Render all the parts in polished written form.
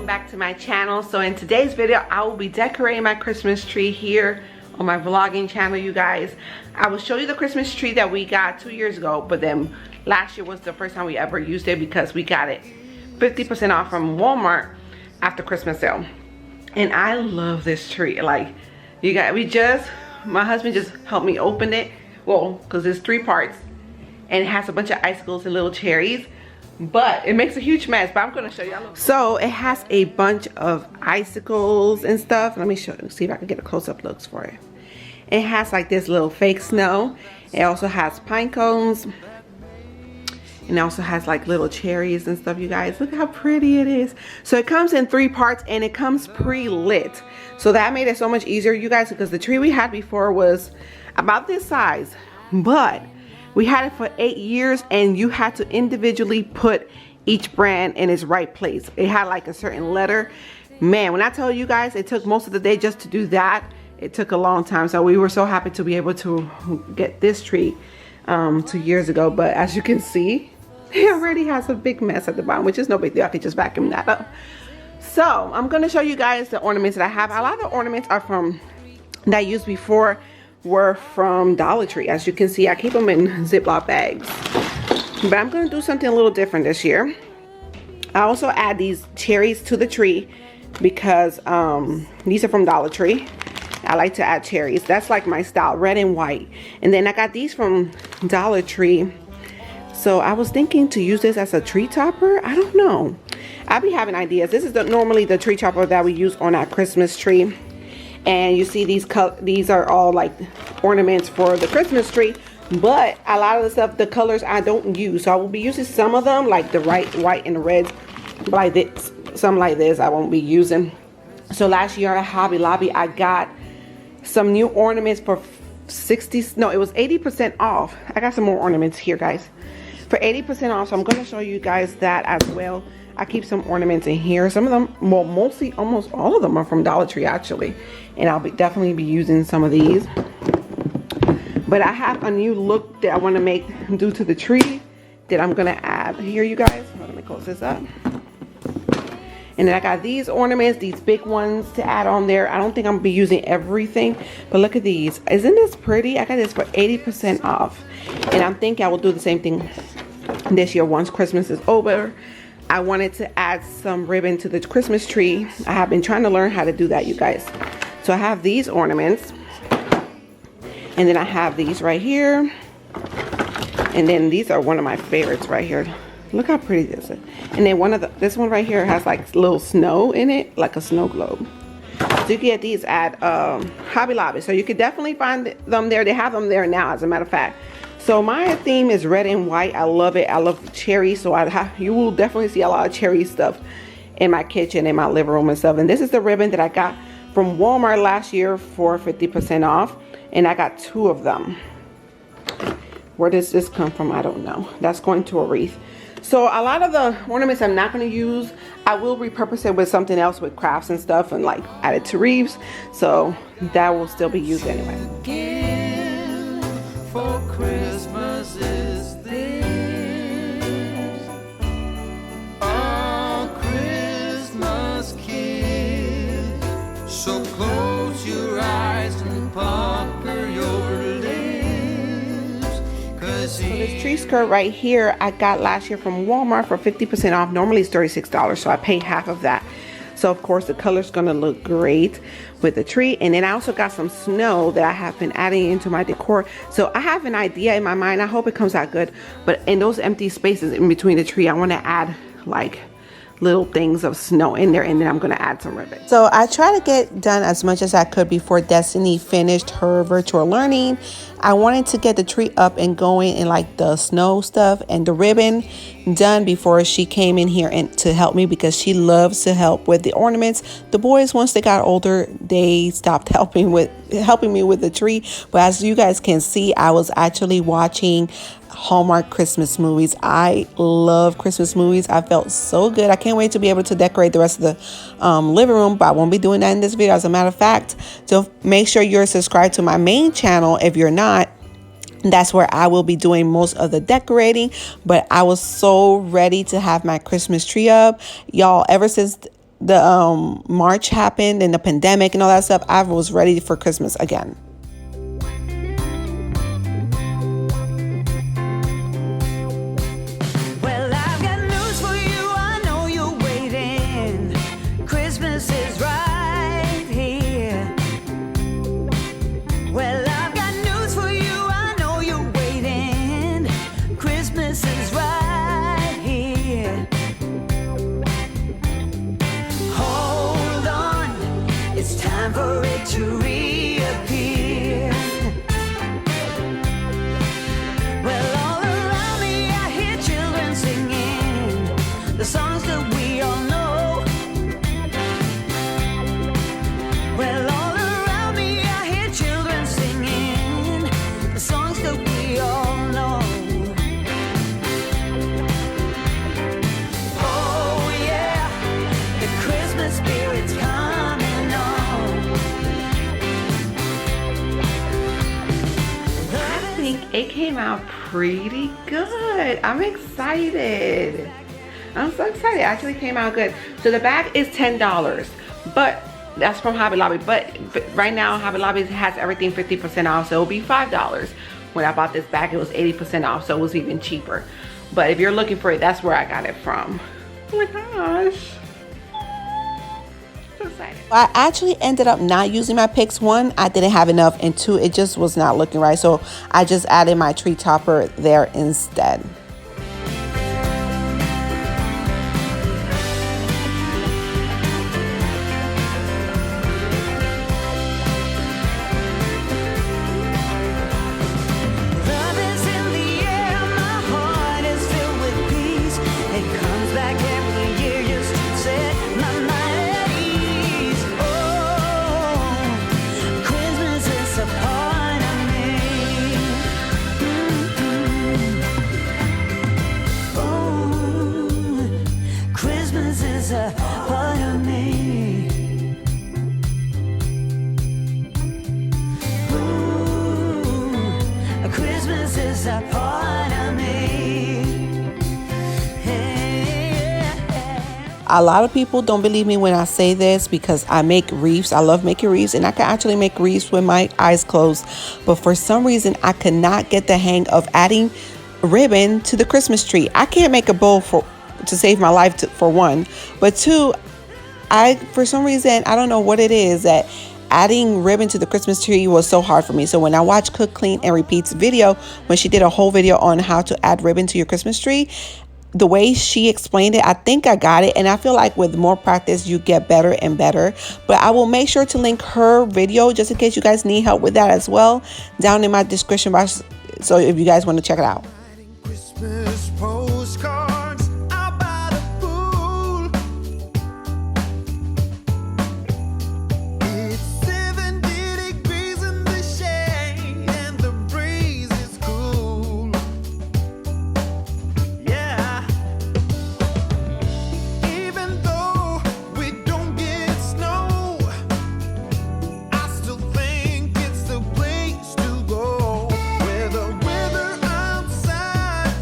welcome back to my channel. So in today's video I will be decorating my Christmas tree here on my vlogging channel, you guys. I will show you the Christmas tree that we got 2 years ago, but then last year was the first time we ever used it because we got it 50% off from Walmart after Christmas sale. And I love this tree. Like, you guys, my husband just helped me open it, well, because there's 3 parts and it has a bunch of icicles and little cherries, but it makes a huge mess. But I'm going to show y'all. So it has a bunch of icicles and stuff. Let me see if I can get a close-up looks for it. It has like this little fake snow. It also has pine cones, and it also has like little cherries and stuff. You guys, look how pretty it is. So it comes in 3 parts and it comes pre-lit, so that made it so much easier, you guys, because the tree we had before was about this size, but we had it for 8 years and you had to individually put each brand in its right place. It had like a certain letter. Man, when I tell you guys, it took most of the day just to do that. It took a long time. So we were so happy to be able to get this tree 2 years ago. But as you can see, it already has a big mess at the bottom, which is no big deal. I can just vacuum that up. So I'm going to show you guys the ornaments that I have. A lot of the ornaments are from that I used before were from Dollar Tree. As you can see, I keep them in Ziploc bags, but I'm going to do something a little different this year. I also add these cherries to the tree because these are from Dollar Tree. I like to add cherries. That's like my style, red and white. And then I got these from Dollar Tree, so I was thinking to use this as a tree topper. I don't know, I'll be having ideas. This is normally the tree topper that we use on our Christmas tree. And you see these are all like ornaments for the Christmas tree, but a lot of the stuff, the colors I don't use. So I will be using some of them, like the white and the reds, like this, some like this I won't be using. So last year at Hobby Lobby I got some new ornaments for 80% off. I got some more ornaments here, guys, for 80% off. So I'm going to show you guys that as well. I keep some ornaments in here. Some of them, well, mostly, almost all of them are from Dollar Tree actually. And I'll definitely be using some of these. But I have a new look that I want to make due to the tree that I'm going to add here, you guys. Let me close this up. And then I got these ornaments, these big ones to add on there. I don't think I'm going to be using everything, but look at these. Isn't this pretty? I got this for 80% off. And I'm thinking I will do the same thing this year once Christmas is over. I wanted to add some ribbon to the Christmas tree. I have been trying to learn how to do that, you guys. So I have these ornaments, and then I have these right here, and then these are one of my favorites right here. Look how pretty this is. And then this one right here has like little snow in it, like a snow globe. So you can get these at Hobby Lobby. So you could definitely find them there. They have them there now, as a matter of fact. So my theme is red and white. I love it. I love cherry. So you will definitely see a lot of cherry stuff in my kitchen, in my living room and stuff. And this is the ribbon that I got from Walmart last year for 50% off. And I got 2 of them. Where does this come from? I don't know. That's going to a wreath. So a lot of the ornaments I'm not going to use. I will repurpose it with something else, with crafts and stuff, and like add it to wreaths. So that will still be used anyway. For Christmas is this, a Christmas kiss. So close your eyes and pucker your lips. So this tree skirt right here I got last year from Walmart for 50% off. Normally it's $36, so I paid half of that. So of course the color's gonna look great with the tree. And then I also got some snow that I have been adding into my decor. So I have an idea in my mind. I hope it comes out good. But in those empty spaces in between the tree, I want to add like little things of snow in there, and then I'm going to add some ribbon. So I try to get done as much as I could before Destiny finished her virtual learning. I wanted to get the tree up and going, and like the snow stuff and the ribbon done before she came in here and to help me, because she loves to help with the ornaments. The boys, once they got older, they stopped helping me with the tree. But as you guys can see, I was actually watching Hallmark Christmas movies. I love Christmas movies. I felt so good. I can't wait to be able to decorate the rest of the living room, but I won't be doing that in this video. As a matter of fact, so make sure you're subscribed to my main channel. If you're not, that's where I will be doing most of the decorating. But I was so ready to have my Christmas tree up, y'all. Ever since March happened and the pandemic and all that stuff, I was ready for Christmas again. It came out pretty good. I'm excited. I'm so excited. It actually came out good. So the bag is $10, but that's from Hobby Lobby. But right now, Hobby Lobby has everything 50% off, so it'll be $5. When I bought this bag, it was 80% off, so it was even cheaper. But if you're looking for it, that's where I got it from. Oh my gosh. I actually ended up not using my picks. One, I didn't have enough, and two, it just was not looking right, so I just added my tree topper there instead. A lot of people don't believe me when I say this because I make wreaths. I love making wreaths, and I can actually make wreaths with my eyes closed. But for some reason, I could not get the hang of adding ribbon to the Christmas tree. I can't make a bow to save my life, for one. But two, for some reason, I don't know what it is, that adding ribbon to the Christmas tree was so hard for me. So when I watched Cook, Clean, and Repeat's video, when she did a whole video on how to add ribbon to your Christmas tree, the way she explained it, I think I got it. And I feel like with more practice, you get better and better. But I will make sure to link her video just in case you guys need help with that as well down in my description box. So if you guys want to check it out. Christmas postcards about a pool. It's 70 degrees in the shade and the breeze is cool. Yeah. Even though we don't get snow, I still think it's the place to go. Where the weather outside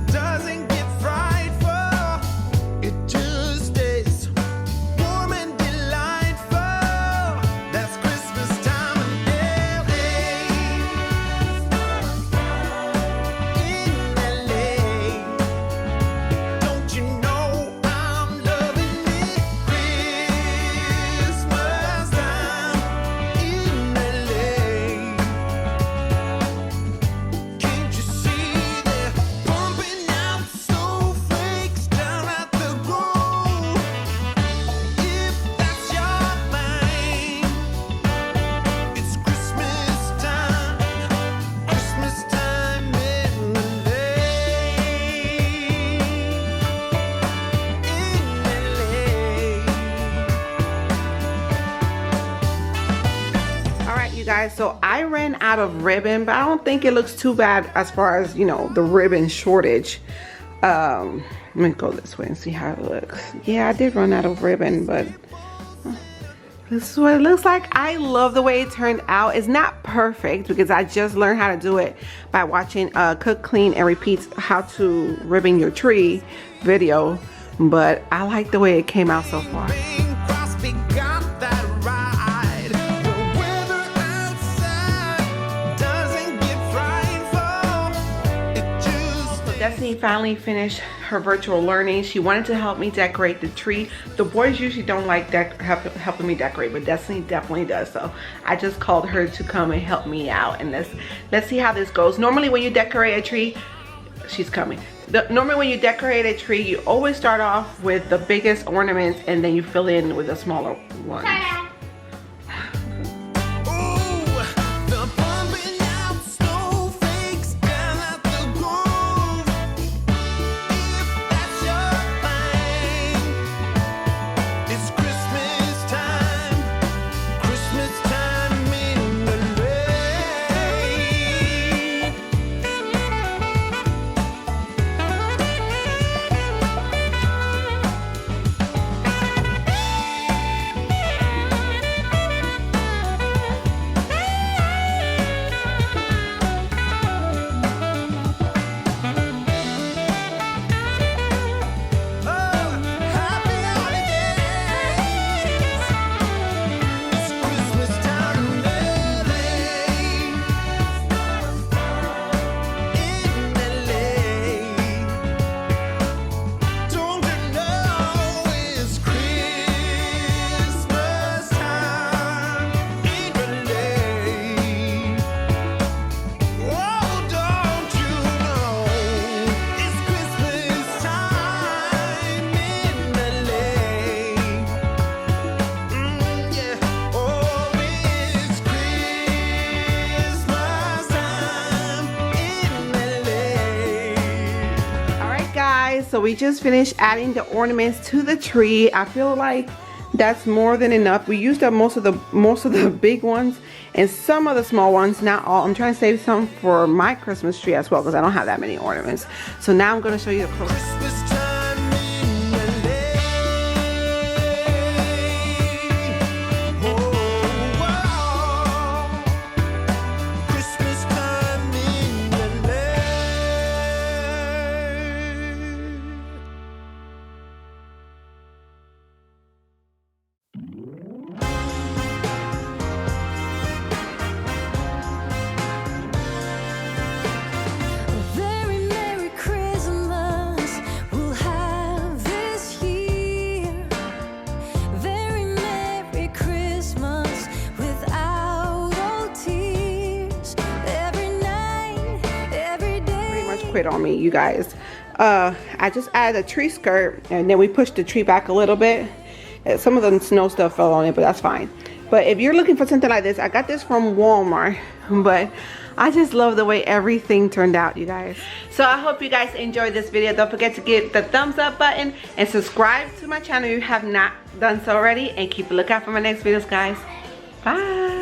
doesn't get frightful, it just stays warm and delightful. That's Christmas time in LA. In LA. Don't you know I'm loving it? Christmas time in LA. Can't you see they're pumping out snowflakes down at the Grove? If that's your thing, it's Christmas time in LA. All right, you guys, so I ran out of ribbon, but I don't think it looks too bad as far as, you know, the ribbon shortage. Let me go this way and see how it looks. Yeah, I did run out of ribbon, but this is what it looks like. I love the way it turned out. It's not perfect because I just learned how to do it by watching Cook, Clean, and Repeat's How to Ribbon Your Tree video, but I like the way it came out so far. Destiny finally finished her virtual learning. She wanted to help me decorate the tree. The boys usually don't like helping me decorate, but Destiny definitely does. So I just called her to come and help me out, and let's see how this goes. Normally when you decorate a tree, she's coming. Normally when you decorate a tree, you always start off with the biggest ornaments and then you fill in with the smaller ones. So we just finished adding the ornaments to the tree. I feel like that's more than enough. We used up most of the big ones and some of the small ones, not all. I'm trying to save some for my Christmas tree as well because I don't have that many ornaments. So now I'm going to show you the close. Quit on me, you guys. I just added a tree skirt and then we pushed the tree back a little bit. Some of the snow stuff fell on it, but that's fine. But if you're looking for something like this, I got this from Walmart, but I just love the way everything turned out, you guys. So I hope you guys enjoyed this video. Don't forget to hit the thumbs up button and subscribe to my channel if you have not done so already, and keep a lookout for my next videos, guys. Bye.